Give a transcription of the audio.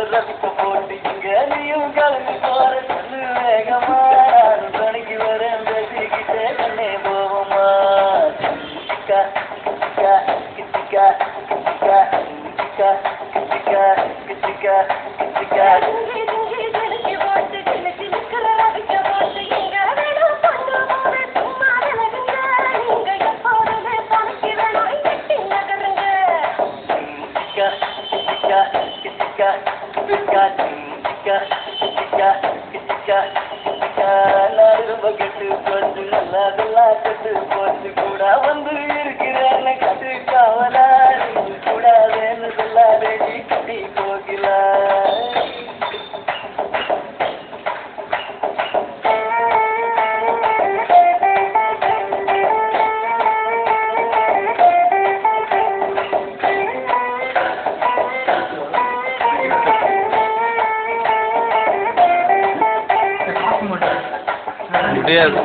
ரசிக்க போட்டு இங்க நீயும் கிளம்பி போற சொல்லு வேகமா துணைக்கு வரேன் பேசிக்கிட்டே கண்ணே போவோமா கிச்சிக்கா கிச்சிக்கா கிச்சிக்கா கிச்சிக்கா கிச்சிக்கா கிச்சிக்கா கிச்சிக்கா கெட்டு போச்சு நல்லா கெட்டு போச்சு கூட வந்து இருக்கிறேன்னு கட்டு காவலா கூடாதேன்னு சொல்லாதே கட்டி போகல முடியாது